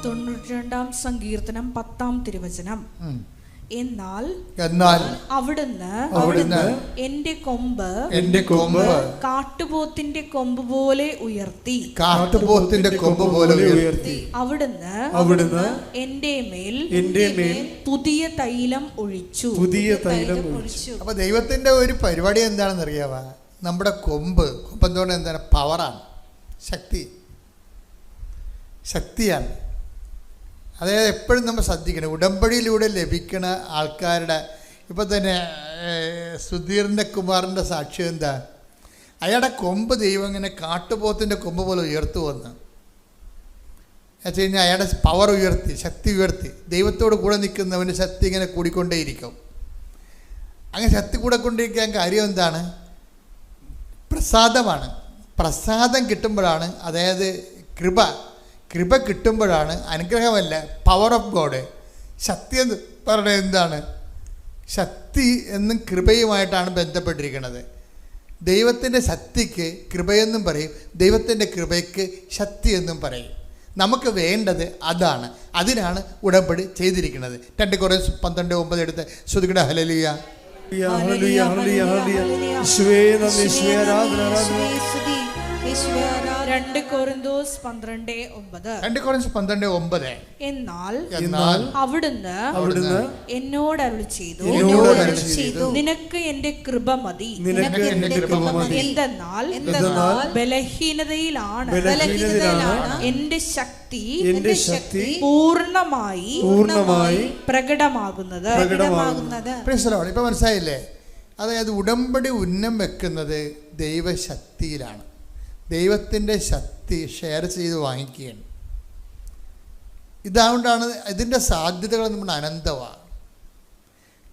92 സങ്കീർത്തനം 10 തിരുവചനം. എന്നാൽ അവിടുന്ന് എന്റെ കൊമ്പ് കാട്ടുപോത്തിന്റെ കൊമ്പ് പോലെ ഉയർത്തി. അവിടുന്ന് എന്റെ മേൽ പുതിയ തൈലം ഒഴിച്ചു. അപ്പൊ ദൈവത്തിന്റെ ഒരു പരിപാടി എന്താണെന്ന് അറിയാവാ? നമ്മുടെ കൊമ്പ് എന്തുകൊണ്ട് എന്താണ്? പവറാണ്, ശക്തിയാണ്. അതായത് എപ്പോഴും നമ്മൾ ശ്രദ്ധിക്കണം. ഉടമ്പടിയിലൂടെ ലഭിക്കണ ആൾക്കാരുടെ ഇപ്പം തന്നെ സുധീറിൻ്റെ കുമാറിൻ്റെ സാക്ഷ്യം എന്താ? അയാളുടെ കൊമ്പ് ദൈവം ഇങ്ങനെ കാട്ടുപോത്തിൻ്റെ കൊമ്പ് പോലെ ഉയർത്തു വന്ന് വെച്ച് കഴിഞ്ഞാൽ അയാളുടെ പവർ ഉയർത്തി, ശക്തി ഉയർത്തി. ദൈവത്തോട് കൂടെ നിൽക്കുന്നവൻ്റെ ശക്തി ഇങ്ങനെ കൂടിക്കൊണ്ടേയിരിക്കും. അങ്ങനെ ശക്തി കൂടെ കൊണ്ടിരിക്കാൻ കാര്യം എന്താണ്? പ്രസാദമാണ്. പ്രസാദം കിട്ടുമ്പോഴാണ്, അതായത് കൃപ കിട്ടുമ്പോഴാണ്, അനുഗ്രഹമല്ല, പവർ ഓഫ് ഗോഡ്. ശക്തി എന്ന് പറയുന്നത് എന്താണ്? ശക്തി എന്നും കൃപയുമായിട്ടാണ് ബന്ധപ്പെട്ടിരിക്കുന്നത്. ദൈവത്തിൻ്റെ ശക്തിക്ക് കൃപയെന്നും പറയും, ദൈവത്തിൻ്റെ കൃപയ്ക്ക് ശക്തി എന്നും പറയും. നമുക്ക് വേണ്ടത് അതാണ്. അതിനാണ് ഉടമ്പടി ചെയ്തിരിക്കുന്നത്. 2 Corinthians 12:9 എടുത്ത് ശ്രുതിക്കട്ടെ. ഹല്ലേലൂയ. 2 Corinthians 12:9. എന്നാൽ അവിടുന്ന് എന്നോട് അരുളി ചെയ്തു, നിനക്ക് എന്റെ കൃപ മതി. എന്തെന്നാൽ ബലഹീനതയിലാണ് എന്റെ ശക്തി പൂർണ്ണമായി പ്രകടമാകുന്നത്. ഇപ്പൊ മനസ്സിലായില്ലേ? അതായത് ഉടമ്പടി ഉന്നം വെക്കുന്നത് ദൈവശക്തിയിലാണ്. ദൈവത്തിൻ്റെ ശക്തി ഷെയർ ചെയ്ത് വാങ്ങിക്കുകയാണ്. ഇതുകൊണ്ടാണ് ഇതിൻ്റെ സാധ്യതകൾ നമ്മുടെ അനന്തമാണ്.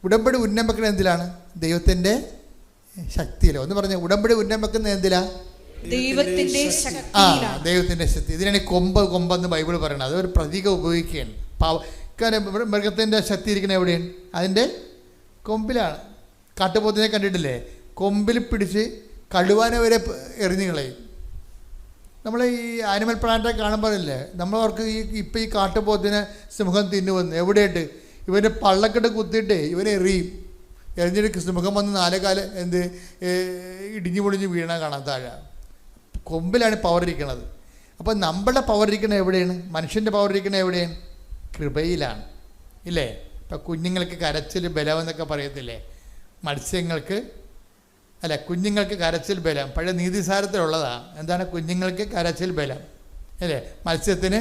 ഉടമ്പടി ഉന്നം വെക്കുന്നത് എന്തിലാണ്? ദൈവത്തിൻ്റെ ശക്തിയിലോ. ഒന്ന് പറഞ്ഞ ഉടമ്പടി ഉന്നം വെക്കുന്നത് എന്തിലാ? ദൈവത്തിൻ്റെ ശക്തി. ഇതിനാണ് കൊമ്പെന്ന് ബൈബിൾ പറയുന്നത്. അതൊരു പ്രതീകം ഉപയോഗിക്കുകയാണ്. കാരണം മൃഗത്തിൻ്റെ ശക്തി ഇരിക്കുന്നത് എവിടെയാണ്? അതിൻ്റെ കൊമ്പിലാണ്. കാട്ടുപോത്തിനെ കണ്ടിട്ടില്ലേ? കൊമ്പിൽ പിടിച്ച് കടുവാനെ വരെ എറിഞ്ഞു കളയും. നമ്മൾ ഈ ആനിമൽ പ്ലാന്റെ കാണുമ്പോഴല്ലേ നമ്മളവർക്ക് ഇപ്പം ഈ കാട്ടുപോത്തിനെ സിംഹം തിന്നുവന്ന് എവിടെയായിട്ട് ഇവൻ്റെ പള്ളക്കെട്ട് കുത്തിയിട്ട് ഇവനെ എറിഞ്ഞിട്ട് സിംഹം വന്ന് 4 കാല് ഇടിഞ്ഞു പൊടിഞ്ഞ് വീണ കാണാൻ താഴെ. കൊമ്പിലാണ് പവർ ഇരിക്കുന്നത്. അപ്പോൾ നമ്മളുടെ പവർ ഇരിക്കുന്നത് എവിടെയാണ്? മനുഷ്യൻ്റെ പവർ ഇരിക്കുന്നത് എവിടെയാണ്? കൃപയിലാണ്, ഇല്ലേ? ഇപ്പം കുഞ്ഞുങ്ങൾക്ക് കരച്ചിൽ ബലം എന്നൊക്കെ പറയത്തില്ലേ? കുഞ്ഞുങ്ങൾക്ക് കരച്ചിൽ ബലം പഴയ നീതിസാരത്തിലുള്ളതാണ്. എന്താണ് കുഞ്ഞുങ്ങൾക്ക് കരച്ചിൽ ബലം, അല്ലേ? മത്സ്യത്തിന്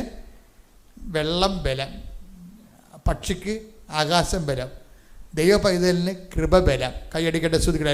വെള്ളം ബലം, പക്ഷിക്ക് ആകാശം ബലം, ദൈവ പൈതലിന് കൃപ ബലം. കൈയടിക്കട്ടെ, ശ്രുതിക്കട്ടെ.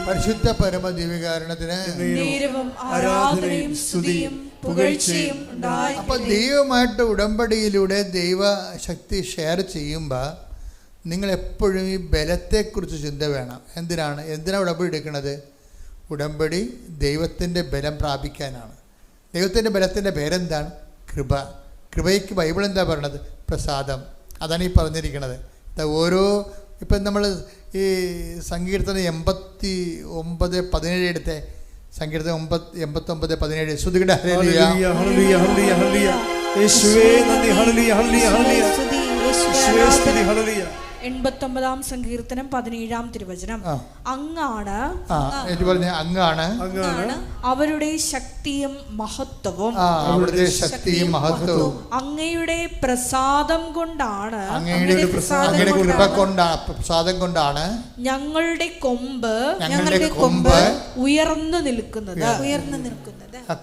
പരിശുദ്ധ പരമദിവ്യകാരുണ്യത്തിന് ആരാധനയും സ്തുതിയും പുകഴ്ചയും ഉണ്ടായി. അപ്പോൾ ദൈവമായിട്ട് ഉടമ്പടിയിലൂടെ ദൈവശക്തി ഷെയർ ചെയ്യുമ്പോൾ നിങ്ങൾ എപ്പോഴും ഈ ബലത്തെക്കുറിച്ച് ചിന്ത വേണം. എന്തിനാണ് ഉടമ്പടി എടുക്കുന്നത്? ഉടമ്പടി ദൈവത്തിൻ്റെ ബലം പ്രാപിക്കാനാണ്. ദൈവത്തിൻ്റെ ബലത്തിൻ്റെ പേരെന്താണ്? കൃപയ്ക്ക് ബൈബിൾ എന്താ പറയണത്? പ്രസാദം. അതാണ് ഈ പറഞ്ഞിരിക്കുന്നത്. ഇപ്പം നമ്മൾ ഈ സങ്കീർത്തനം 89:17 എടുത്തേ. സങ്കീർത്തനം 89:17 ശ്രുതികട. ഹല്ലേലൂയ. 89 സങ്കീർത്തനം 17 തിരുവചനം. അങ്ങാണ് അവരുടെ ശക്തിയും മഹത്വവും. അങ്ങയുടെ പ്രസാദം കൊണ്ടാണ് ഞങ്ങളുടെ കൊമ്പ് ഉയർന്നു നിൽക്കുന്നത്.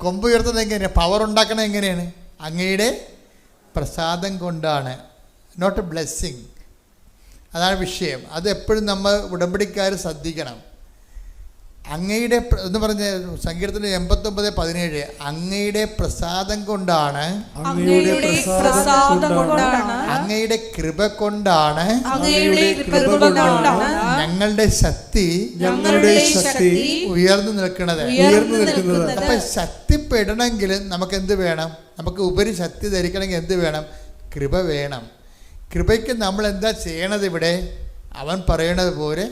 കൊമ്പ് ഉയർത്തുന്നത് എങ്ങനെയാണ്? പവർ ഉണ്ടാക്കണത് എങ്ങനെയാണ്? അങ്ങയുടെ പ്രസാദം കൊണ്ടാണ്. Note blessing. അതാണ് വിഷയം. അത് എപ്പോഴും നമ്മൾ ഉടമ്പടിക്കാർ ശ്രദ്ധിക്കണം. അങ്ങയുടെ എന്ന് പറഞ്ഞ സങ്കീർത്തനം 89:17 അങ്ങയുടെ പ്രസാദം കൊണ്ടാണ്, അങ്ങയുടെ കൃപ കൊണ്ടാണ് ഞങ്ങളുടെ ശക്തി ഉയർന്നു നിൽക്കുന്നത്. അപ്പൊ ശക്തിപ്പെടണമെങ്കിൽ നമുക്ക് എന്ത് വേണം? നമുക്ക് ഉപരി ശക്തി ധരിക്കണമെങ്കിൽ എന്ത് വേണം? കൃപ വേണം. കൃപയ്ക്ക് നമ്മൾ എന്താ ചെയ്യണത്? ഇവിടെ അവൻ പറയണത് പോലെ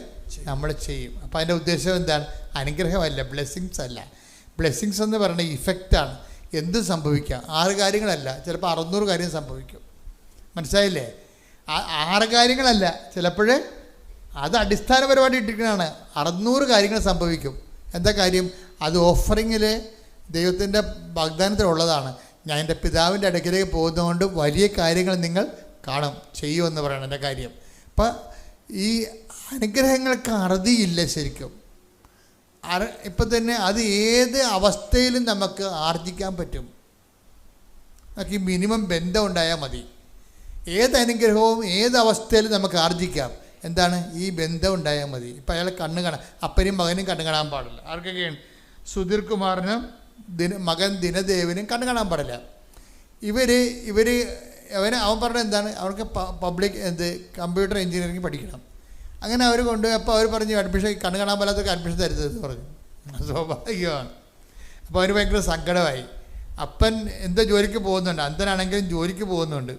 നമ്മൾ ചെയ്യും. അപ്പം അതിൻ്റെ ഉദ്ദേശം എന്താണ്? അനുഗ്രഹമല്ല, ബ്ലെസ്സിങ്സ് അല്ല. ബ്ലെസ്സിങ്സ് എന്ന് പറയുന്നത് ഇഫക്റ്റാണ്. എന്ത് സംഭവിക്കാം? 6 കാര്യങ്ങളല്ല, ചിലപ്പോൾ 600 കാര്യം സംഭവിക്കും. മനസ്സിലായില്ലേ? 6 കാര്യങ്ങളല്ല, ചിലപ്പോൾ അത് അടിസ്ഥാനപരമായിട്ട് ഇട്ടിരിക്കുന്നതാണ്. 600 കാര്യങ്ങൾ സംഭവിക്കും. എന്താ കാര്യം? അത് ഓഫറിങ്ങിൽ ദൈവത്തിൻ്റെ വാഗ്ദാനത്തിലുള്ളതാണ്. ഞാൻ എൻ്റെ പിതാവിൻ്റെ അടുക്കിലേക്ക് പോകുന്നതുകൊണ്ട് വലിയ കാര്യങ്ങൾ നിങ്ങൾ കാണും, ചെയ്യുമെന്ന് പറയണം എൻ്റെ കാര്യം. അപ്പം ഈ അനുഗ്രഹങ്ങൾക്ക് അറുതിയില്ല ശരിക്കും. ഇപ്പം തന്നെ അത് ഏത് അവസ്ഥയിലും നമുക്ക് ആർജിക്കാൻ പറ്റും. നമുക്ക് ഈ മിനിമം ബന്ധം ഉണ്ടായാൽ മതി. ഏത് അനുഗ്രഹവും ഏത് അവസ്ഥയിലും നമുക്ക് ആർജിക്കാം. എന്താണ്? ഈ ബന്ധം ഉണ്ടായാൽ മതി. ഇപ്പം അയാൾ കണ്ണ് കാണാൻ, അപ്പനും മകനും കണ്ണ് കാണാൻ പാടില്ല. ആർക്കൊക്കെയാണ്? സുധീർ കുമാറിനും മകൻ ദിനദേവിനും കണ്ണ് കാണാൻ പാടില്ല. അവൻ പറഞ്ഞത് എന്താണ്? അവർക്ക് പബ്ലിക് കമ്പ്യൂട്ടർ എഞ്ചിനീയറിംഗ് പഠിക്കണം. അങ്ങനെ അവർ കൊണ്ടുപോയി. അപ്പോൾ അവർ പറഞ്ഞു അഡ്മിഷൻ കണ്ണ് കാണാൻ പാടാത്തവർക്ക് അഡ്മിഷൻ തരുന്നതെന്ന് പറഞ്ഞു. സ്വാഭാവികമാണ്. അപ്പോൾ അവന് ഭയങ്കര സങ്കടമായി. അപ്പൻ എന്താ ജോലിക്ക് പോകുന്നുണ്ട്, അന്ധനാണെങ്കിലും ജോലിക്ക് പോകുന്നുണ്ട്.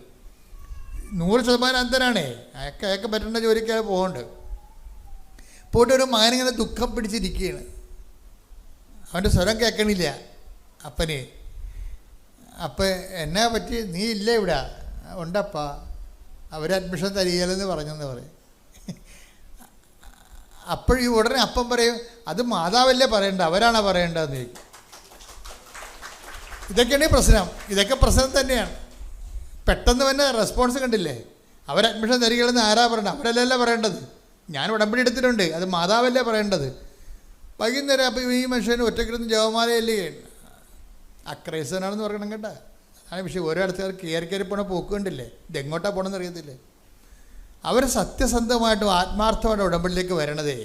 100% അന്ധനാണേ. അയാൾക്ക് പറ്റേണ്ട ജോലിക്ക് അയാൾ പോകുന്നുണ്ട്. പോയിട്ട് ഒരു മകനിങ്ങനെ ദുഃഖം പിടിച്ചിരിക്കുകയാണ്. അവൻ്റെ സ്വരം കേൾക്കണില്ല അപ്പന്. അപ്പം എന്നാ പറ്റി? നീ ഇല്ല ഇവിടെ? ഉണ്ടപ്പാ, അവർ അഡ്മിഷൻ തരികയില്ലെന്ന് പറഞ്ഞെന്ന് പറയും. അപ്പോഴീ ഉടനെ അപ്പം പറയും, അത് മാതാവല്ലേ പറയേണ്ടത്, അവരാണോ പറയേണ്ടതെന്ന് ചോദിക്കും. ഇതൊക്കെയാണ് പ്രശ്നം. ഇതൊക്കെ പ്രശ്നം തന്നെയാണ്. പെട്ടെന്ന് തന്നെ റെസ്പോൺസ് കണ്ടില്ലേ? അവർ അഡ്മിഷൻ തരികയില്ലെന്ന് ആരാ പറയേണ്ടത്? അവരല്ലല്ലോ പറയേണ്ടത്. ഞാൻ ഉടമ്പടി എടുത്തിട്ടുണ്ട്, അത് മാതാവല്ലേ പറയേണ്ടത്. വൈകുന്നേരം അപ്പോൾ ഈ മനുഷ്യന് ഒറ്റക്കിരുന്ന് ജവമാലയല്ലേ അക്രൈസനാണെന്ന് പറയണം കേട്ടോ. അതാണ് വിഷയം. ഓരോ ആൾക്കാർ കയറി പോണ പോക്ക് കണ്ടില്ലേ? ഇതെങ്ങോട്ടാണ് പോകണമെന്ന് അറിയത്തില്ലേ? അവർ സത്യസന്ധമായിട്ടും ആത്മാർത്ഥമായിട്ട് ഉടമ്പടിയിലേക്ക് വരണതേ.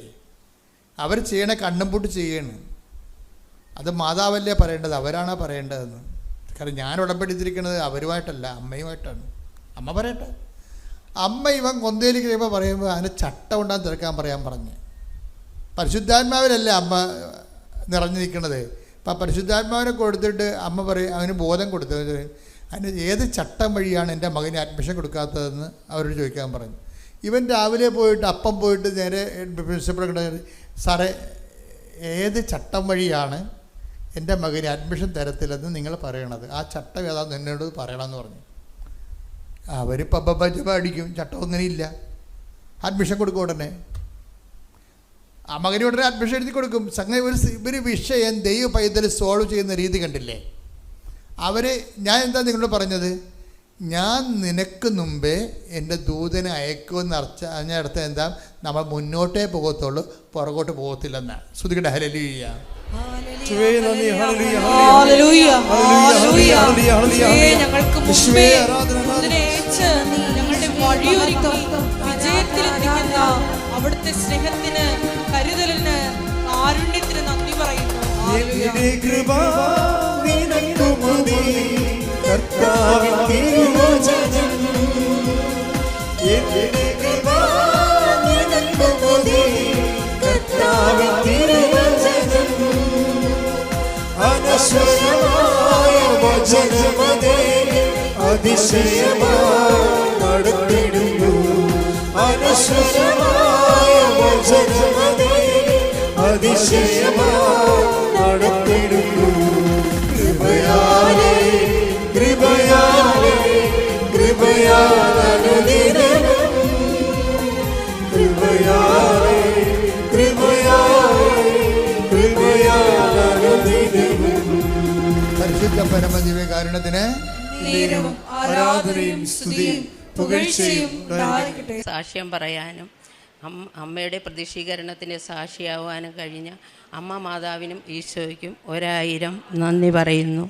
അവർ ചെയ്യണ കണ്ണും പൂട്ട് ചെയ്യണം. അത് മാതാവല്ലേ പറയേണ്ടത്, അവരാണോ പറയേണ്ടതെന്ന്. കാരണം ഞാൻ ഉടമ്പടിച്ചിരിക്കുന്നത് അവരുമായിട്ടല്ല, അമ്മയുമായിട്ടാണ്. അമ്മ പറയട്ടെ. അമ്മ ഇവൻ കൊന്തയിലേക്ക് കഴിയുമ്പോൾ പറയുമ്പോൾ അതിന് ചട്ടം ഉണ്ടാകാൻ തിരക്കാൻ പറയാൻ പറഞ്ഞ്. പരിശുദ്ധാത്മാവിലല്ലേ അമ്മ നിറഞ്ഞു നിൽക്കണത്. അപ്പം പരിശുദ്ധാത്മാവിനെ കൊടുത്തിട്ട് അമ്മ പറയും, അവന് ബോധം കൊടുത്തത് അതിന് ഏത് ചട്ടം വഴിയാണ് എൻ്റെ മകന് അഡ്മിഷൻ കൊടുക്കാത്തതെന്ന് അവരോട് ചോദിക്കാൻ പറഞ്ഞു. ഇവൻ രാവിലെ പോയിട്ട് അപ്പം പോയിട്ട് നേരെ പ്രിൻസിപ്പൾ സാറേ ഏത് ചട്ടം വഴിയാണ് എൻ്റെ മകന് അഡ്മിഷൻ തരത്തില്ലെന്ന് നിങ്ങൾ പറയണത്? ആ ചട്ടം ഏതാണെന്ന് എന്നോട് പറയണമെന്ന് പറഞ്ഞു. അവർ പബ്ബ അടിക്കും. ചട്ടമൊന്നും ഇല്ല. അഡ്മിഷൻ കൊടുക്കും ഉടനെ. ആ മകന് ഉടനെ അഡ്മിഷൻ എഴുതി കൊടുക്കും. സംഗതി ഒരു വിഷയം ദൈവ പൈതൽ സോൾവ് ചെയ്യുന്ന രീതി കണ്ടില്ലേ? ഞാൻ എന്താ നിങ്ങളോട് പറഞ്ഞത്? ഞാൻ നിനക്ക് മുമ്പേ എൻ്റെ ദൂതനെ അയക്കുമെന്ന് അതിനർത്ഥം എന്താ? നമ്മൾ മുന്നോട്ടേ പോകത്തുള്ളൂ, പുറകോട്ട് പോകത്തില്ലെന്നാണ്. ശ്രുതികട്ടെ ഹല്ലേലൂയ. ഞങ്ങൾക്ക് മുമ്പേ ഞങ്ങളുടെ വഴിയൊരുക്കും വിജയത്തിലെത്തിക്കുന്ന അവിടുത്തെ സ്നേഹത്തിന്, കരുതലിന്, കാരുണ്യത്തിന് നന്ദി പറയുന്നു. അനശ്വരമായ വചനമതേ അതിശയമായി നടത്തിടുന്നു. അനശ്വരമായ വചനമതേ അതിശയമായി നടത്തിടുന്നു. കൃപയാലേ കൃപയാലേ കൃപയാലനുദിനം കൃപയാലേ കൃപയാലേ കൃപയാലനുദിനം. പരിശുദ്ധ പരമദിവ്യകാരുണ്യത്തിന് ആരാധനയും സ്തുതിയും പുകഴ്ചയും. സാക്ഷ്യം പറയാനും അമ്മയുടെ പ്രതിഷ്ഠീകരണത്തിന് സാക്ഷിയാവാനും കഴിഞ്ഞ അമ്മ മാതാവിനും ഈശോയ്ക്കും 1000 നന്ദി പറയുന്നു.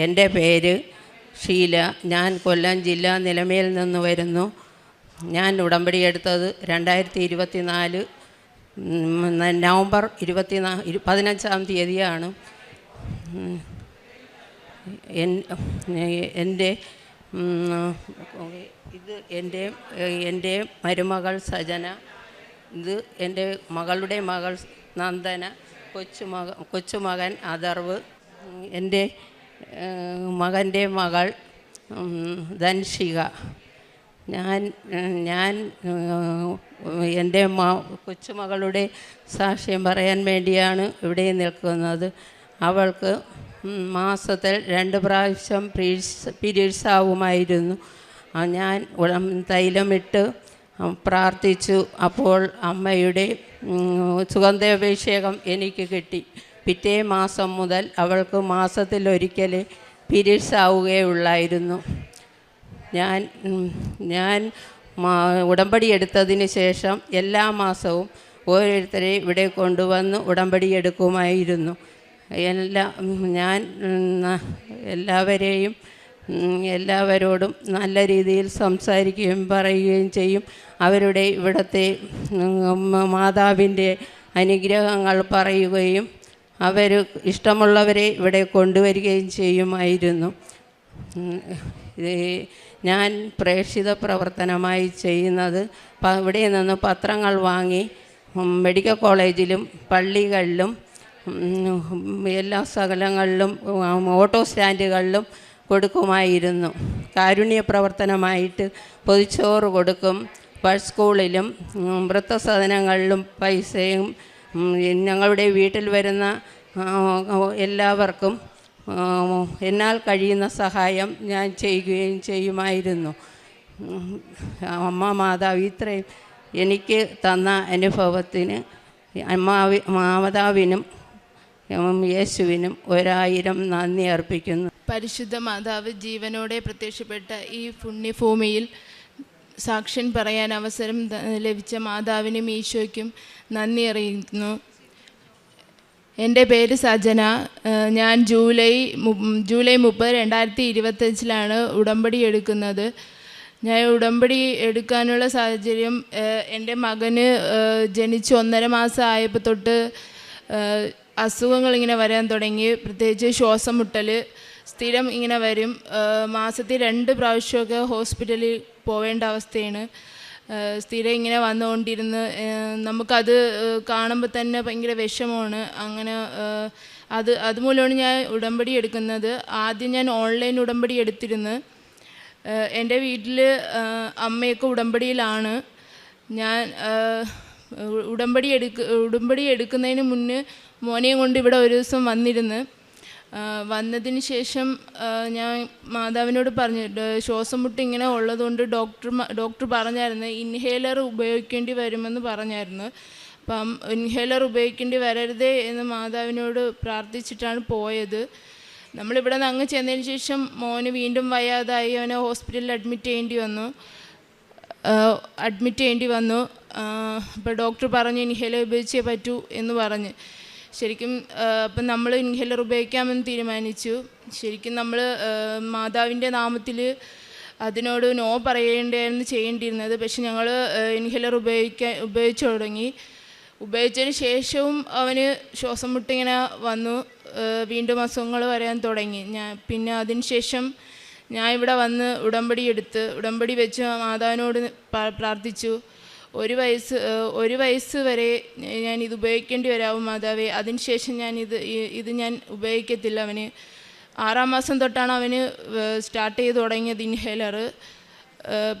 എൻ്റെ പേര് ഷീല. ഞാൻ കൊല്ലം ജില്ല നിലമേൽ നിന്ന് വരുന്നു. ഞാൻ ഉടമ്പടി എടുത്തത് 2024 നവംബർ 15-ാം തീയതിയാണ്. എൻ്റെ മരുമകൾ സജന, ഇത് എൻ്റെ മകളുടെ മകൾ നന്ദന, കൊച്ചുമകൻ അഥർവ്, എൻ്റെ മകൻ്റെ മകൾ ധൻഷിക. ഞാൻ എൻ്റെ കൊച്ചുമകളുടെ സാക്ഷ്യം പറയാൻ വേണ്ടിയാണ് ഇവിടെ നിൽക്കുന്നത്. അവൾക്ക് മാസത്തിൽ 2 പ്രാവശ്യം പീരീഡ്സ് ആവുമായിരുന്നു. ഞാൻ തൈലമിട്ട് പ്രാർത്ഥിച്ചു. അപ്പോൾ അമ്മയുടെ സുഗന്ധാഭിഷേകം എനിക്ക് കിട്ടി. പിറ്റേ മാസം മുതൽ അവൾക്ക് മാസത്തിലൊരിക്കൽ പീരീഡ്സ് ആവുകയുള്ളായിരുന്നു. ഞാൻ ഉടമ്പടി എടുത്തതിന് ശേഷം എല്ലാ മാസവും ഓരോരുത്തരെ ഇവിടെ കൊണ്ടുവന്ന് ഉടമ്പടി എടുക്കുമായിരുന്നു. ഞാൻ എല്ലാവരോടും നല്ല രീതിയിൽ സംസാരിക്കുകയും പറയുകയും ചെയ്യും. അവരുടെ ഇവിടുത്തെ മാതാവിൻ്റെ അനുഗ്രഹങ്ങൾ പറയുകയും അവർ ഇഷ്ടമുള്ളവരെ ഇവിടെ കൊണ്ടുവരികയും ചെയ്യുമായിരുന്നു. ഞാൻ പ്രേക്ഷിത പ്രവർത്തനമായി ചെയ്യുന്നത് ഇവിടെ നിന്ന് പത്രങ്ങൾ വാങ്ങി മെഡിക്കൽ കോളേജിലും പള്ളികളിലും എല്ലാ സ്ഥലങ്ങളിലും ഓട്ടോ സ്റ്റാൻഡുകളിലും കൊടുക്കുമായിരുന്നു. കാരുണ്യ പ്രവർത്തനമായിട്ട് പൊതിച്ചോറ് കൊടുക്കും. സ്കൂളിലും വൃദ്ധസദനങ്ങളിലും പൈസയും ഞങ്ങളുടെ വീട്ടിൽ വരുന്ന എല്ലാവർക്കും എന്നാൽ കഴിയുന്ന സഹായം ഞാൻ ചെയ്യുകയും ചെയ്യുമായിരുന്നു. അമ്മ മാതാവ് ഇത്രയും എനിക്ക് തന്ന അനുഭവത്തിന് മാതാവിനും യേശുവിനും 1000 നന്ദി അർപ്പിക്കുന്നു. പരിശുദ്ധ മാതാവ് ജീവനോടെ പ്രത്യക്ഷപ്പെട്ട ഈ പുണ്യഭൂമിയിൽ സാക്ഷ്യം പറയാൻ അവസരം ലഭിച്ച മാതാവിനും ഈശോയ്ക്കും നന്ദി അറിയിക്കുന്നു. എൻ്റെ പേര് സജന. ഞാൻ ജൂലൈ 30, 2025 ഉടമ്പടി എടുക്കുന്നത്. ഞാൻ ഉടമ്പടി എടുക്കാനുള്ള സാഹചര്യം എൻ്റെ മകന് ജനിച്ച് 1.5 മാസം ആയപ്പോൾ തൊട്ട് അസുഖങ്ങളിങ്ങനെ വരാൻ തുടങ്ങി. പ്രത്യേകിച്ച് ശ്വാസം മുട്ടൽ സ്ഥിരം ഇങ്ങനെ വരും. മാസത്തിൽ 2 പ്രാവശ്യമൊക്കെ ഹോസ്പിറ്റലിൽ പോവേണ്ട അവസ്ഥയാണ്. സ്ഥിരം ഇങ്ങനെ വന്നുകൊണ്ടിരുന്ന് നമുക്കത് കാണുമ്പോൾ തന്നെ ഭയങ്കര വിഷമമാണ്. അങ്ങനെ അതുമൂലമാണ് ഞാൻ ഉടമ്പടി എടുക്കുന്നത്. ആദ്യം ഞാൻ ഓൺലൈൻ ഉടമ്പടി എടുത്തിരുന്നു. എൻ്റെ വീട്ടിൽ അമ്മയൊക്കെ ഉടമ്പടിയിലാണ്. ഞാൻ ഉടമ്പടി എടുക്കുന്നതിന് മുന്നേ മോനെയും കൊണ്ട് ഇവിടെ ഒരു ദിവസം വന്നതിന് ശേഷം ഞാൻ മാതാവിനോട് പറഞ്ഞു, ശ്വാസം മുട്ട് ഇങ്ങനെ ഉള്ളതുകൊണ്ട് ഡോക്ടർ പറഞ്ഞായിരുന്നു ഇൻഹേലർ ഉപയോഗിക്കേണ്ടി വരുമെന്ന് പറഞ്ഞായിരുന്നു. അപ്പം ഇൻഹേലർ ഉപയോഗിക്കേണ്ടി വരരുതേ എന്ന് മാതാവിനോട് പ്രാർത്ഥിച്ചിട്ടാണ് പോയത്. നമ്മളിവിടെ നിന്ന് അങ്ങ് ചെന്നതിന് ശേഷം മോന് വീണ്ടും വയ്യാതായി. അവനെ ഹോസ്പിറ്റലിൽ അഡ്മിറ്റ് ചെയ്യേണ്ടി വന്നു. അപ്പോൾ ഡോക്ടർ പറഞ്ഞു ഇൻഹേലർ ഉപയോഗിച്ചേ പറ്റൂ എന്ന് പറഞ്ഞ്. ശരിക്കും അപ്പം നമ്മൾ ഇൻഹേലർ ഉപയോഗിക്കാമെന്ന് തീരുമാനിച്ചു. ശരിക്കും നമ്മൾ മാതാവിൻ്റെ നാമത്തിൽ അതിനോട് നോ പറയേണ്ടായിരുന്നു ചെയ്യേണ്ടിയിരുന്നത്. പക്ഷെ ഞങ്ങൾ ഇൻഹേലർ ഉപയോഗിച്ചു തുടങ്ങി. ഉപയോഗിച്ചതിന് ശേഷവും അവന് ശ്വാസം മുട്ടിങ്ങനെ വന്നു. വീണ്ടും അസുഖങ്ങൾ വരാൻ തുടങ്ങി. പിന്നെ അതിന് ശേഷം ഞാൻ ഇവിടെ വന്ന് ഉടമ്പടി വെച്ച് മാതാവിനോട് പ്രാർത്ഥിച്ചു. ഒരു വയസ്സ് വരെ ഞാനിത് ഉപയോഗിക്കേണ്ടി വരാവും മാതാവേ. അതിനുശേഷം ഇത് ഞാൻ ഉപയോഗിക്കത്തില്ല. അവന് 6-ാം മാസം തൊട്ടാണ് അവന് സ്റ്റാർട്ട് ചെയ്ത് തുടങ്ങിയത് ഇൻഹേലർ.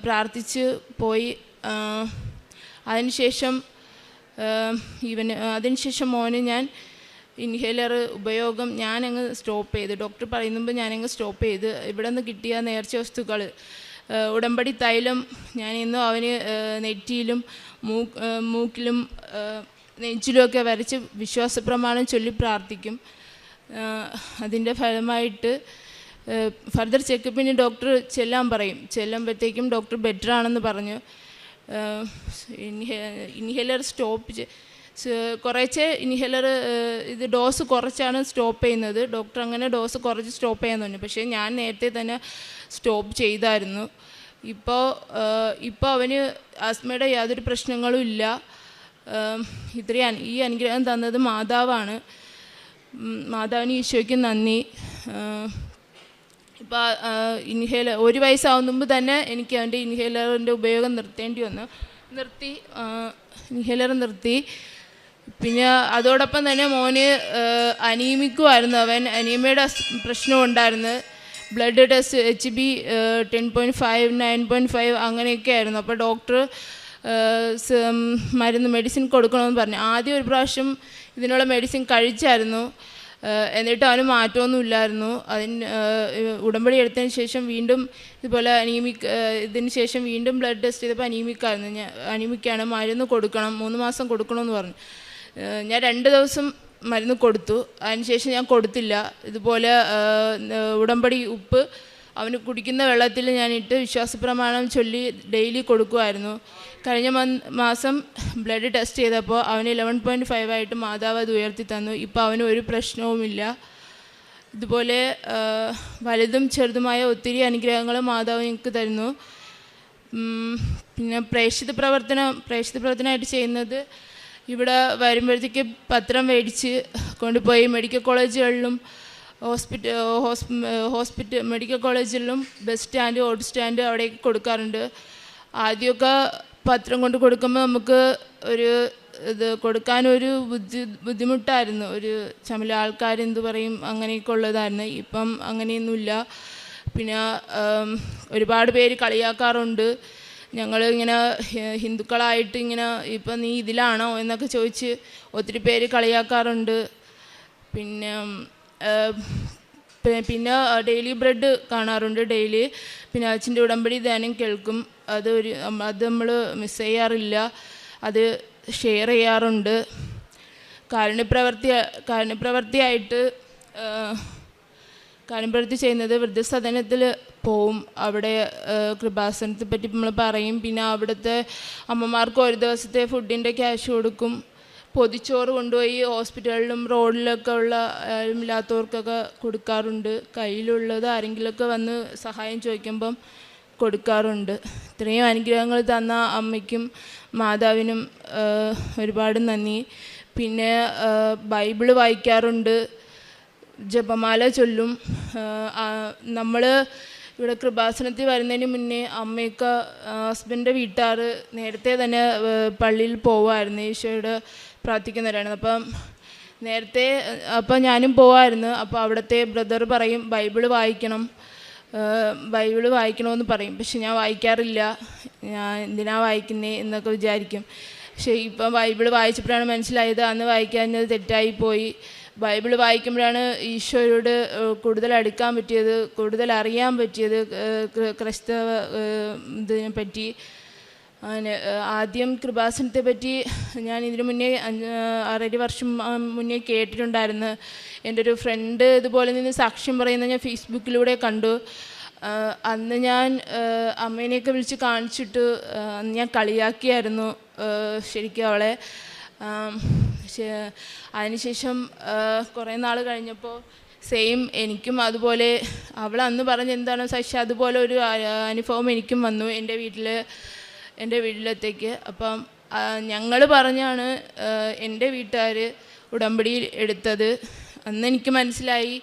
പ്രാർത്ഥിച്ച് പോയി. അതിനുശേഷം മോന് ഞാൻ ഇൻഹേലർ ഉപയോഗം ഞാനങ്ങ് സ്റ്റോപ്പ് ചെയ്ത്. ഡോക്ടർ പറയുമ്പോൾ ഞാനങ്ങ് സ്റ്റോപ്പ് ചെയ്ത്. ഇവിടെ നിന്ന് കിട്ടിയ നേർച്ച വസ്തുക്കൾ ഉടമ്പടി തൈലം ഞാൻ ഇന്നും അവന് നെറ്റിയിലും മൂക്കിലും നെഞ്ചിലുമൊക്കെ വരച്ച് വിശ്വാസപ്രമാണം ചൊല്ലി പ്രാർത്ഥിക്കും. അതിൻ്റെ ഫലമായിട്ട് ഫർദർ ചെക്കപ്പിന് ഡോക്ടർ ചെല്ലുമ്പോഴത്തേക്കും ഡോക്ടർ ബെറ്റർ ആണെന്ന് പറഞ്ഞു. ഇൻഹേലർ കുറേശ്ശെ ഇൻഹേലർ ഇത് ഡോസ് കുറച്ചാണ് സ്റ്റോപ്പ് ചെയ്യുന്നത്. ഡോക്ടർ അങ്ങനെ ഡോസ് കുറച്ച് സ്റ്റോപ്പ് ചെയ്യാൻ പറഞ്ഞു. പക്ഷേ ഞാൻ നേരത്തെ തന്നെ സ്റ്റോപ്പ് ചെയ്തായിരുന്നു. ഇപ്പോൾ അവന് ആസ്മയുടെ യാതൊരു പ്രശ്നങ്ങളും ഇല്ല. ഈ അനുഗ്രഹം തന്നത് മാതാവാണ്. മാതാവിന് ഈശോയ്ക്ക് നന്ദി. ഇപ്പോൾ ഇൻഹേലർ 1 വയസ്സാവുന്ന മുമ്പ് തന്നെ എനിക്ക് അവൻ്റെ ഇൻഹേലറിൻ്റെ ഉപയോഗം നിർത്തേണ്ടി വന്നു. ഇൻഹേലർ നിർത്തി. പിന്നെ അതോടൊപ്പം തന്നെ മോന് അനീമിക്കുമായിരുന്നു. അവൻ അനീമിയയുടെ പ്രശ്നം ഉണ്ടായിരുന്നു. ബ്ലഡ് ടെസ്റ്റ് HB 10.5 9.5 അങ്ങനെയൊക്കെ ആയിരുന്നു. അപ്പോൾ ഡോക്ടർ മെഡിസിൻ കൊടുക്കണമെന്ന് പറഞ്ഞു. ആദ്യം ഒരു പ്രാവശ്യം ഇതിനുള്ള മെഡിസിൻ കഴിച്ചായിരുന്നു. എന്നിട്ട് അവന് മാറ്റമൊന്നുമില്ലായിരുന്നു. ഉടമ്പടി എടുത്തതിന് ശേഷം വീണ്ടും ഇതുപോലെ ഇതിന് ശേഷം വീണ്ടും ബ്ലഡ് ടെസ്റ്റ് ചെയ്തപ്പോൾ അനീമിക്കാണ്, മരുന്ന് കൊടുക്കണം, 3 മാസം കൊടുക്കണമെന്ന് പറഞ്ഞു. ഞാൻ 2 ദിവസം മരുന്ന് കൊടുത്തു. അതിനുശേഷം ഞാൻ കൊടുത്തില്ല. ഇതുപോലെ ഉടമ്പടി ഉപ്പ് അവന് കുടിക്കുന്ന വെള്ളത്തിൽ ഞാനിട്ട് വിശ്വാസപ്രമാണം ചൊല്ലി ഡെയിലി കൊടുക്കുമായിരുന്നു. കഴിഞ്ഞ മാസം ബ്ലഡ് ടെസ്റ്റ് ചെയ്തപ്പോൾ അവന് 11.5 ആയിട്ട് മാതാവ് അത് ഉയർത്തി തന്നു. ഇപ്പോൾ അവന് ഒരു പ്രശ്നവുമില്ല. ഇതുപോലെ വലുതും ചെറുതുമായ ഒത്തിരി അനുഗ്രഹങ്ങൾ മാതാവ് ഞങ്ങൾക്ക് തരുന്നു. പിന്നെ പ്രേക്ഷിത പ്രവർത്തനമായിട്ട് ചെയ്യുന്നത്, ഇവിടെ വരുമ്പോഴത്തേക്ക് പത്രം മേടിച്ച് കൊണ്ടുപോയി മെഡിക്കൽ കോളേജുകളിലും മെഡിക്കൽ കോളേജിലും ബസ് സ്റ്റാൻഡ്, ഓട്ടോ സ്റ്റാൻഡ് അവിടേക്ക് കൊടുക്കാറുണ്ട്. ആദ്യമൊക്കെ പത്രം കൊണ്ട് കൊടുക്കുമ്പോൾ നമുക്ക് കൊടുക്കാനൊരു ബുദ്ധിമുട്ടായിരുന്നു. ചമല ആൾക്കാർ എന്ത് പറയും അങ്ങനെയൊക്കെ ഉള്ളതായിരുന്നു. ഇപ്പം അങ്ങനെയൊന്നുമില്ല. പിന്നെ ഒരുപാട് പേര് കളിയാക്കാറുണ്ട്. ഞങ്ങളിങ്ങനെ ഹിന്ദുക്കളായിട്ട് ഇങ്ങനെ ഇപ്പം നീ ഇതിലാണോ എന്നൊക്കെ ചോദിച്ച് ഒത്തിരി പേര് കളിയാക്കാറുണ്ട്. പിന്നെ ഡെയിലി ബ്രെഡ് കാണാറുണ്ട് ഡെയിലി. പിന്നെ അച്ഛൻ്റെ ഉടമ്പടി ധ്യാനം കേൾക്കും. അത് നമ്മൾ മിസ് ചെയ്യാറില്ല. അത് ഷെയർ ചെയ്യാറുണ്ട്. കാരുണ്യപ്രവൃത്തി ചെയ്യുന്നത് വൃദ്ധസദനത്തിൽ പോവും. അവിടെ കൃപാസനത്തെ പറ്റി നമ്മൾ പറയും. പിന്നെ അവിടുത്തെ അമ്മമാർക്ക് ഒരു ദിവസത്തെ ഫുഡിൻ്റെ ക്യാഷ് കൊടുക്കും. പൊതിച്ചോറ് കൊണ്ടുപോയി ഹോസ്പിറ്റലിലും റോഡിലൊക്കെ ഉള്ള ഇല്ലാത്തവർക്കൊക്കെ കൊടുക്കാറുണ്ട്. കയ്യിലുള്ളത് ആരെങ്കിലുമൊക്കെ വന്ന് സഹായം ചോദിക്കുമ്പം കൊടുക്കാറുണ്ട്. ഇത്രയും അനുഗ്രഹങ്ങൾ തന്ന അമ്മയ്ക്കും മാതാവിനും ഒരുപാട് നന്ദി. പിന്നെ ബൈബിള് വായിക്കാറുണ്ട്, ജപമാല ചൊല്ലും. നമ്മൾ ഇവിടെ കൃപാസനത്തിൽ വരുന്നതിന് മുന്നേ അമ്മയൊക്കെ ഹസ്ബൻഡിൻ്റെ വീട്ടുകാർ നേരത്തെ തന്നെ പള്ളിയിൽ പോവുമായിരുന്നു. ഈശോയോട് പ്രാർത്ഥിക്കുന്നവരാണ്. അപ്പം ഞാനും പോവായിരുന്നു. അപ്പോൾ അവിടുത്തെ ബ്രദർ പറയും ബൈബിള് വായിക്കണമെന്ന് പറയും. പക്ഷെ ഞാൻ വായിക്കാറില്ല. ഞാൻ എന്തിനാ വായിക്കുന്നേ എന്നൊക്കെ വിചാരിക്കും. പക്ഷേ ഇപ്പം ബൈബിള് വായിച്ചപ്പോഴാണ് മനസ്സിലായത് അന്ന് വായിക്കാഞ്ഞത് തെറ്റായിപ്പോയി. ബൈബിള് വായിക്കുമ്പോഴാണ് ഈശോയോട് കൂടുതൽ അടുക്കാൻ പറ്റിയത്, കൂടുതൽ അറിയാൻ പറ്റിയത് ക്രൈസ്തവ ഇതിനെ പറ്റി. ആദ്യം കൃപാസനത്തെ പറ്റി ഞാൻ ഇതിനു മുന്നേ 6 വർഷം മുന്നേ കേട്ടിട്ടുണ്ടായിരുന്നു. എൻ്റെ ഒരു ഫ്രണ്ട് ഇതുപോലെ നിന്ന് സാക്ഷ്യം പറയുന്നത് ഞാൻ ഫേസ്ബുക്കിലൂടെ കണ്ടു. അന്ന് ഞാൻ അമ്മേനെയൊക്കെ വിളിച്ച് കാണിച്ചിട്ട് അന്ന് ഞാൻ കളിയാക്കിയായിരുന്നു ശരിക്കും അവളെ. അതിനുശേഷം കുറേ നാൾ കഴിഞ്ഞപ്പോൾ സെയിം എനിക്കും അതുപോലെ അവൾ അന്ന് പറഞ്ഞ് എന്താണോ സാക്ഷി അതുപോലെ ഒരു അനുഭവം എനിക്കും വന്നു എൻ്റെ വീട്ടിലത്തേക്ക്. അപ്പം ഞങ്ങൾ പറഞ്ഞാണ് എൻ്റെ വീട്ടുകാർ ഉടമ്പടിയിൽ എടുത്തത്. അന്ന് എനിക്ക് മനസ്സിലായി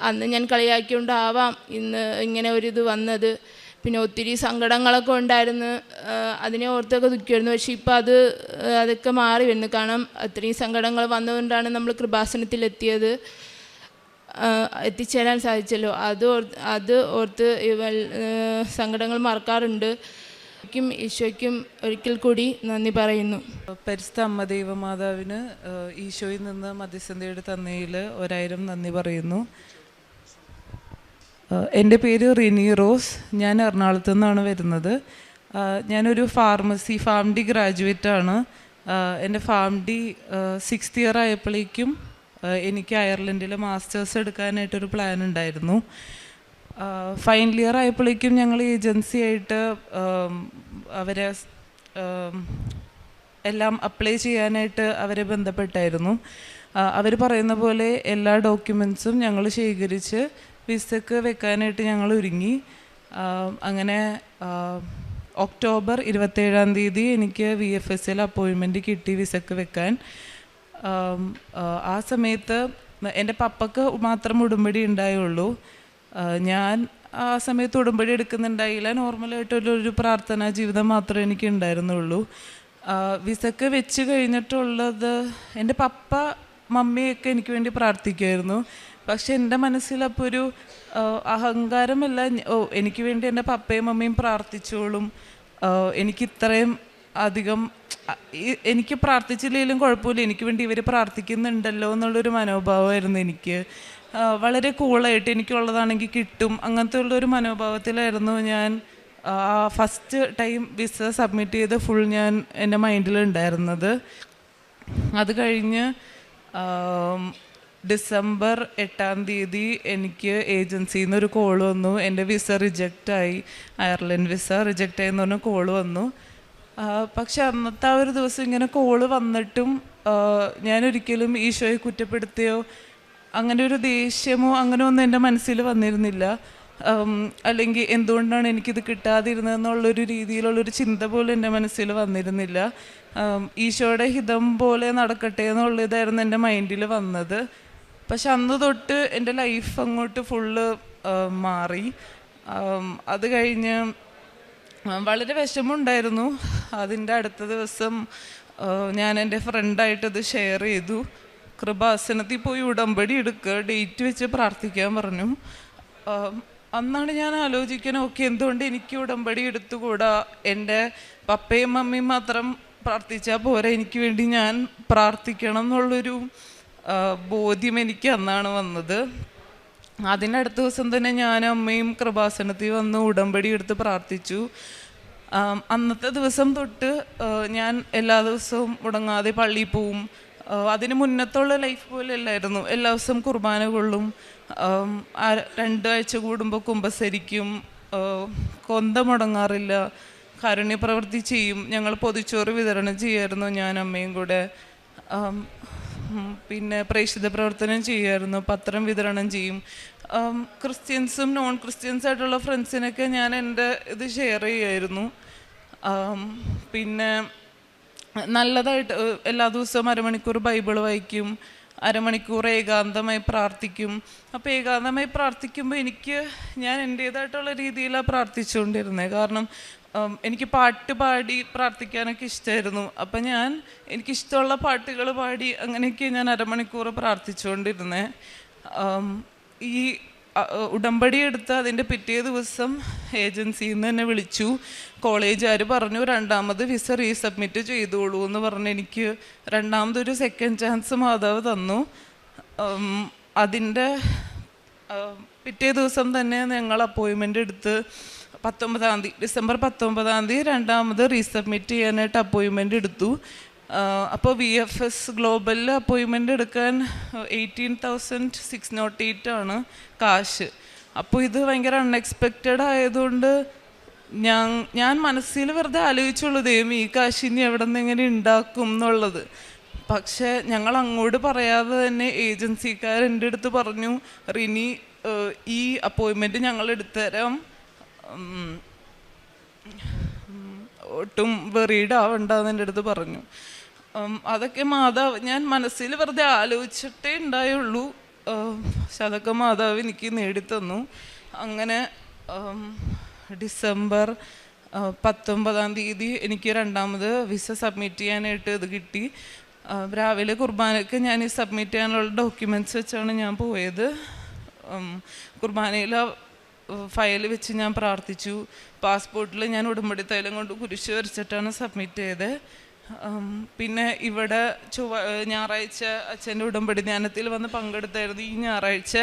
അന്ന് ഞാൻ കളിയാക്കിയോണ്ടാവാം ഇന്ന് ഇങ്ങനെ ഒരിത് വന്നത്. പിന്നെ ഒത്തിരി സങ്കടങ്ങളൊക്കെ ഉണ്ടായിരുന്നു. അതിനെ ഓർത്തൊക്കെ ദുഃഖമായിരുന്നു. പക്ഷേ ഇപ്പം അതൊക്കെ മാറി വരുന്നു. കാരണം അത്രയും സങ്കടങ്ങൾ വന്നതുകൊണ്ടാണ് നമ്മൾ കൃപാസനത്തിലെത്തിയത്, എത്തിച്ചേരാൻ സാധിച്ചല്ലോ. അത് ഓർത്ത് സങ്കടങ്ങൾ മറക്കാറുണ്ട്. ഈശോയ്ക്കും ഒരിക്കൽ കൂടി നന്ദി പറയുന്നു. പരിശുദ്ധ അമ്മ ദൈവമാതാവിന് ഈശോയിൽ നിന്ന് മധ്യസ്ഥതയുടെ തന്നതിൽ 1000 നന്ദി പറയുന്നു. എൻ്റെ പേര് റിനി റോസ്. ഞാൻ എറണാകുളത്തു നിന്നാണ് വരുന്നത്. ഞാനൊരു ഫാം ഡി ഗ്രാജുവേറ്റാണ്. എൻ്റെ ഫാം ഡി 6th ഇയർ ആയപ്പോഴേക്കും എനിക്ക് അയർലൻഡിൽ മാസ്റ്റേഴ്സ് എടുക്കാനായിട്ടൊരു പ്ലാൻ ഉണ്ടായിരുന്നു. ഫൈനൽ ഇയർ ആയപ്പോഴേക്കും ഞങ്ങൾ ഏജൻസി ആയിട്ട് അവരെ എല്ലാം അപ്ലൈ ചെയ്യാനായിട്ട് അവരെ ബന്ധപ്പെട്ടായിരുന്നു. അവർ പറയുന്ന പോലെ എല്ലാ ഡോക്യുമെൻറ്റ്സും ഞങ്ങൾ ശേഖരിച്ച് വിസക്ക് വെക്കാനായിട്ട് ഞങ്ങൾ ഒരുങ്ങി. അങ്ങനെ ഒക്ടോബർ 27 എനിക്ക് VFSൽ അപ്പോയിൻമെൻറ്റ് കിട്ടി വിസക്ക് വെക്കാൻ. ആ സമയത്ത് എൻ്റെ പപ്പക്ക് മാത്രം ഉടമ്പടി ഉണ്ടായുള്ളൂ. ഞാൻ ആ സമയത്ത് ഉടമ്പടി എടുക്കുന്നുണ്ടായില്ല. നോർമലായിട്ടുള്ളൊരു പ്രാർത്ഥനാ ജീവിതം മാത്രമേ എനിക്ക് ഉണ്ടായിരുന്നുള്ളൂ. വിസക്ക് വെച്ച് കഴിഞ്ഞിട്ടുള്ളത് എൻ്റെ പപ്പ മമ്മിയൊക്കെ എനിക്ക് വേണ്ടി പ്രാർത്ഥിക്കുമായിരുന്നു. പക്ഷെ എൻ്റെ മനസ്സിലപ്പോൾ ഒരു അഹങ്കാരമല്ല, എനിക്ക് വേണ്ടി എൻ്റെ പപ്പയും മമ്മിയും പ്രാർത്ഥിച്ചോളും, എനിക്ക് ഇത്രയും അധികം എനിക്ക് പ്രാർത്ഥിച്ചില്ലെങ്കിലും കുഴപ്പമില്ല, എനിക്ക് വേണ്ടി ഇവർ പ്രാർത്ഥിക്കുന്നുണ്ടല്ലോ എന്നുള്ളൊരു മനോഭാവമായിരുന്നു എനിക്ക്. വളരെ കൂളായിട്ട് എനിക്കുള്ളതാണെങ്കിൽ കിട്ടും അങ്ങനത്തെ ഉള്ളൊരു മനോഭാവത്തിലായിരുന്നു ഞാൻ ഫസ്റ്റ് ടൈം വിസ സബ്മിറ്റ് ചെയ്ത് ഫുൾ ഞാൻ എൻ്റെ മൈൻഡിലുണ്ടായിരുന്നത്. അത് കഴിഞ്ഞ് ഡിസംബർ 8 എനിക്ക് ഏജൻസിയിൽ നിന്ന് ഒരു കോൾ വന്നു. എൻ്റെ വിസ റിജക്റ്റായി, അയർലൻഡ് വിസ റിജക്റ്റായി എന്ന് പറഞ്ഞ കോൾ വന്നു. പക്ഷെ അന്നത്തെ ആ ഒരു ദിവസം ഇങ്ങനെ കോള് വന്നിട്ടും ഞാനൊരിക്കലും ഈശോയെ കുറ്റപ്പെടുത്തിയോ അങ്ങനെ ഒരു ദേഷ്യമോ അങ്ങനെ ഒന്നും എൻ്റെ മനസ്സിൽ വന്നിരുന്നില്ല. അല്ലെങ്കിൽ എന്തുകൊണ്ടാണ് എനിക്കിത് കിട്ടാതിരുന്നതെന്നുള്ളൊരു രീതിയിലുള്ളൊരു ചിന്ത പോലും എൻ്റെ മനസ്സിൽ വന്നിരുന്നില്ല. ഈശോയുടെ ഹിതം പോലെ നടക്കട്ടെ എന്നുള്ളതായിരുന്നു എൻ്റെ മൈൻഡിൽ വന്നത്. പക്ഷെ അന്ന് തൊട്ട് എൻ്റെ ലൈഫ് അങ്ങോട്ട് ഫുള്ള് മാറി. അത് കഴിഞ്ഞ് വളരെ വിഷമമുണ്ടായിരുന്നു. അതിൻ്റെ അടുത്ത ദിവസം ഞാൻ എൻ്റെ ഫ്രണ്ടായിട്ടത് ഷെയർ ചെയ്തു. കൃപാസനത്തിൽ പോയി ഉടമ്പടി എടുക്കുക, ഡേറ്റ് വെച്ച് പ്രാർത്ഥിക്കാൻ പറഞ്ഞു. അന്നാണ് ഞാൻ ആലോചിക്കുന്നത്, ഓക്കെ എന്തുകൊണ്ട് എനിക്ക് ഉടമ്പടി എടുത്തുകൂടാ, എൻ്റെ പപ്പയും മമ്മിയും മാത്രം പ്രാർത്ഥിച്ചാൽ പോരാ, എനിക്ക് വേണ്ടി ഞാൻ പ്രാർത്ഥിക്കണം എന്നുള്ളൊരു ബോധ്യം എനിക്ക് അന്നാണ് വന്നത്. അതിനടുത്ത ദിവസം തന്നെ ഞാനും അമ്മയും കൃപാസനത്തിൽ വന്ന് ഉടമ്പടി എടുത്ത് പ്രാർത്ഥിച്ചു. അന്നത്തെ ദിവസം തൊട്ട് ഞാൻ എല്ലാ ദിവസവും മുടങ്ങാതെ പള്ളിയിൽ പോവും. അതിന് മുന്നത്തുള്ള ലൈഫ് പോലെ അല്ലായിരുന്നു. എല്ലാ ദിവസവും കുർബാന കൊള്ളും, 2 ആഴ്ച കൂടുമ്പോൾ കുമ്പസരിക്കും, കൊന്ത മുടങ്ങാറില്ല, കാരുണ്യപ്രവൃത്തി ചെയ്യും. ഞങ്ങൾ പൊതിച്ചോറ് വിതരണം ചെയ്യുമായിരുന്നു ഞാൻ അമ്മയും കൂടെ. പിന്നെ പ്രേക്ഷിത പ്രവർത്തനം ചെയ്യുമായിരുന്നു, പത്രം വിതരണം ചെയ്യും. ക്രിസ്ത്യൻസും നോൺ ക്രിസ്ത്യൻസ് ആയിട്ടുള്ള ഫ്രണ്ട്സിനൊക്കെ ഞാൻ എൻ്റെ ഇത് ഷെയർ ചെയ്യുമായിരുന്നു. പിന്നെ നല്ലതായിട്ട് എല്ലാ ദിവസവും 1/2 മണിക്കൂർ ബൈബിൾ വായിക്കും, 1/2 മണിക്കൂർ ഏകാന്തമായി പ്രാർത്ഥിക്കും. അപ്പോൾ ഏകാന്തമായി പ്രാർത്ഥിക്കുമ്പോൾ ഞാൻ എൻ്റേതായിട്ടുള്ള രീതിയിലാണ് പ്രാർത്ഥിച്ചുകൊണ്ടിരുന്നത്. കാരണം എനിക്ക് പാട്ട് പാടി പ്രാർത്ഥിക്കാനൊക്കെ ഇഷ്ടമായിരുന്നു. അപ്പം എനിക്കിഷ്ടമുള്ള പാട്ടുകൾ പാടി അങ്ങനെയൊക്കെ ഞാൻ 1/2 മണിക്കൂർ പ്രാർത്ഥിച്ചുകൊണ്ടിരുന്നത്. ഈ ഉടമ്പടി എടുത്ത് അതിൻ്റെ പിറ്റേ ദിവസം ഏജൻസിയിൽ നിന്ന് എന്നെ വിളിച്ചു. കോളേജുകാർ പറഞ്ഞു 2ാമത് വിസ റീസബ്മിറ്റ് ചെയ്തോളൂ എന്ന് പറഞ്ഞ് എനിക്ക് 2ാമതൊരു സെക്കൻഡ് ചാൻസ് മാതാവ് തന്നു. അതിൻ്റെ പിറ്റേ ദിവസം തന്നെ ഞങ്ങൾ അപ്പോയിൻമെൻ്റ് എടുത്ത് ഡിസംബർ 19 2ാമത് റീസബ്മിറ്റ് ചെയ്യാനായിട്ട് അപ്പോയിൻമെൻ്റ് എടുത്തു. അപ്പോൾ VFS ഗ്ലോബലിൽ അപ്പോയിൻമെൻ്റ് എടുക്കാൻ 18,608 ആണ് കാശ്. അപ്പോൾ ഇത് ഭയങ്കര അൺഎക്സ്പെക്റ്റഡ് ആയതുകൊണ്ട് ഞാൻ മനസ്സിൽ വെറുതെ ആലോചിച്ചുള്ളൂ, ദൈവം ഈ കാശ് ഇനി എവിടെ നിന്ന് എങ്ങനെ ഉണ്ടാക്കും എന്നുള്ളത്. പക്ഷേ ഞങ്ങൾ അങ്ങോട്ട് പറയാതെ തന്നെ ഏജൻസിക്കാരെൻ്റെ അടുത്ത് പറഞ്ഞു, റിനി ഈ അപ്പോയിൻമെൻറ്റ് ഞങ്ങൾ എടുത്തുതരാം, ഒട്ടും വെറീഡ് ആവണ്ടെന്ന് എൻ്റെ അടുത്ത് പറഞ്ഞു. അതൊക്കെ മാതാവ് ഞാൻ മനസ്സിൽ വെറുതെ ആലോചിച്ചിട്ടേ ഉണ്ടായുള്ളൂ. പക്ഷെ അതൊക്കെ മാതാവ് എനിക്ക് നേടിത്തന്നു. അങ്ങനെ ഡിസംബർ 19 എനിക്ക് 2ാമത് വിസ സബ്മിറ്റ് ചെയ്യാനായിട്ട് ഇത് കിട്ടി. രാവിലെ കുർബാനയ്ക്ക് ഞാൻ ഈ സബ്മിറ്റ് ചെയ്യാനുള്ള ഡോക്യുമെൻറ്റ്സ് വെച്ചാണ് ഞാൻ പോയത്. കുർബാനയിൽ ഫയൽ വെച്ച് ഞാൻ പ്രാർത്ഥിച്ചു. പാസ്പോർട്ടിൽ ഞാൻ ഉടമ്പടി തൈലം കൊണ്ട് കുരിശ് വരച്ചിട്ടാണ് സബ്മിറ്റ് ചെയ്തത്. പിന്നെ ഇവിടെ ഞായറാഴ്ച അച്ഛൻ്റെ ഉടമ്പടി ധ്യാനത്തിൽ വന്ന് പങ്കെടുത്തായിരുന്നു. ഈ ഞായറാഴ്ച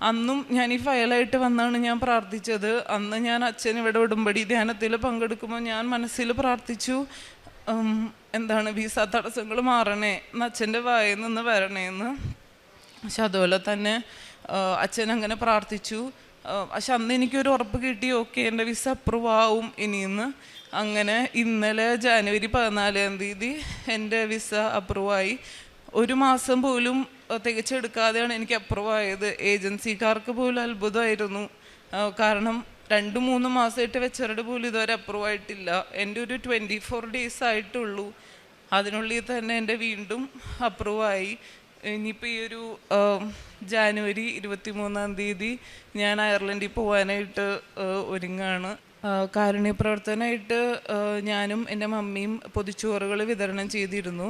അന്നും ഞാൻ ഈ ഫയലായിട്ട് വന്നാണ് ഞാൻ പ്രാർത്ഥിച്ചത്. അന്ന് ഞാൻ അച്ഛൻ ഇവിടെ ഉടമ്പടി ധ്യാനത്തിൽ പങ്കെടുക്കുമ്പോൾ ഞാൻ മനസ്സിൽ പ്രാർത്ഥിച്ചു, വിസ തടസ്സങ്ങൾ മാറണേ എന്ന്, അച്ഛൻ്റെ വായിൽ നിന്ന് വരണേന്ന്. പക്ഷെ അതുപോലെ തന്നെ അച്ഛൻ അങ്ങനെ പ്രാർത്ഥിച്ചു. പക്ഷെ അന്ന് എനിക്കൊരു ഉറപ്പ് കിട്ടി, ഓക്കെ എൻ്റെ വിസ അപ്രൂവ് ആവും ഇനിയെന്ന്. അങ്ങനെ ഇന്നലെ ജനുവരി 14 എൻ്റെ വിസ അപ്രൂവായി. 1 മാസം പോലും തികച്ചെടുക്കാതെയാണ് എനിക്ക് അപ്രൂവ് ആയത്. ഏജൻസിക്കാർക്ക് പോലും അത്ഭുതമായിരുന്നു. കാരണം 2-3 മാസമായിട്ട് വെച്ചവരുടെ പോലും ഇതുവരെ അപ്രൂവ് ആയിട്ടില്ല. എൻ്റെ ഒരു 24 ഡേയ്സ് ആയിട്ടുള്ളൂ. അതിനുള്ളിൽ തന്നെ എൻ്റെ വീണ്ടും അപ്രൂവായി. ഇനിയിപ്പോൾ ഈ ഒരു ജാനുവരി 23-ാം തീയതി ഞാൻ അയർലൻഡിൽ പോകാനായിട്ട് ഒരുങ്ങാണ്. കാരുണ്യ പ്രവർത്തനമായിട്ട് ഞാനും എൻ്റെ മമ്മിയും പൊതിച്ചോറുകൾ വിതരണം ചെയ്തിരുന്നു.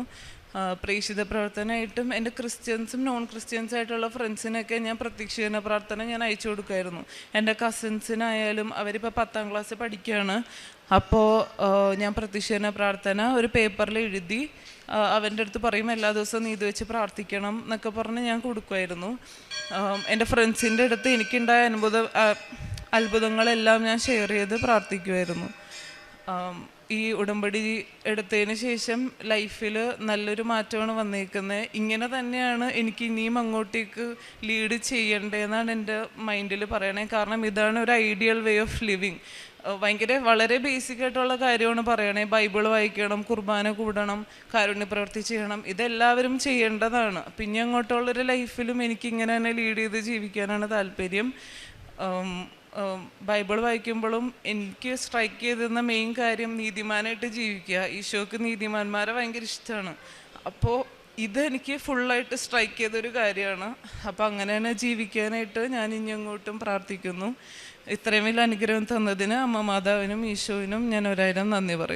പ്രേക്ഷിത പ്രവർത്തനമായിട്ടും എൻ്റെ ക്രിസ്ത്യൻസും നോൺ ക്രിസ്ത്യൻസായിട്ടുള്ള ഫ്രണ്ട്സിനൊക്കെ ഞാൻ പ്രത്യക്ഷീകരണ പ്രാർത്ഥന ഞാൻ അയച്ചു കൊടുക്കുമായിരുന്നു. എൻ്റെ കസിൻസിനായാലും അവരിപ്പോൾ 10ാം ക്ലാസ്സിൽ പഠിക്കുകയാണ്. അപ്പോൾ ഞാൻ പ്രത്യക്ഷീകരണ പ്രാർത്ഥന ഒരു പേപ്പറിൽ എഴുതി അവൻ്റെ അടുത്ത് പറയും എല്ലാ ദിവസവും നീ ഇത് വെച്ച് പ്രാർത്ഥിക്കണം എന്നൊക്കെ പറഞ്ഞ് ഞാൻ കൊടുക്കുമായിരുന്നു. എൻ്റെ ഫ്രണ്ട്സിൻ്റെ അടുത്ത് എനിക്കുണ്ടായ അത്ഭുതങ്ങളെല്ലാം ഞാൻ ഷെയർ ചെയ്ത് പ്രാർത്ഥിക്കുമായിരുന്നു. ഈ ഉടമ്പടി എടുത്തതിന് ശേഷം ലൈഫിൽ നല്ലൊരു മാറ്റമാണ് വന്നേക്കുന്നത്. ഇങ്ങനെ തന്നെയാണ് എനിക്ക് ഇനിയും അങ്ങോട്ടേക്ക് ലീഡ് ചെയ്യേണ്ടതെന്നാണ് എൻ്റെ മൈൻഡിൽ പറയണേ. കാരണം ഇതാണ് ഒരു ഐഡിയൽ വേ ഓഫ് ലിവിങ്. വളരെ ബേസിക് ആയിട്ടുള്ള കാര്യമാണ് പറയണേ. ബൈബിൾ വായിക്കണം, കുർബാന കൂടണം, കാരുണ്യപ്രവൃത്തി ചെയ്യണം, ഇതെല്ലാവരും ചെയ്യേണ്ടതാണ്. പിന്നെ അങ്ങോട്ടുള്ളൊരു ലൈഫിലും എനിക്കിങ്ങനെ തന്നെ ലീഡ് ചെയ്ത് ജീവിക്കാനാണ് താല്പര്യം. ബൈബിൾ വായിക്കുമ്പോഴും എനിക്ക് സ്ട്രൈക്ക് ചെയ്തിരുന്ന മെയിൻ കാര്യം നീതിമാനായിട്ട് ജീവിക്കുക. ഈശോക്ക് നീതിമാന്മാരെ ഭയങ്കര ഇഷ്ടമാണ്. അപ്പോൾ ഇതെനിക്ക് ഫുള്ളായിട്ട് സ്ട്രൈക്ക് ചെയ്തൊരു കാര്യമാണ്. അപ്പോൾ അങ്ങനെ തന്നെ ജീവിക്കാനായിട്ട് ഞാൻ ഇനി അങ്ങോട്ടും പ്രാർത്ഥിക്കുന്നു. ഇത്രയും വലിയ അനുഗ്രഹം തന്നതിന് അമ്മ മാതാവിനും ഈശോവിനും ഞാൻ 1000 നന്ദി പറയും.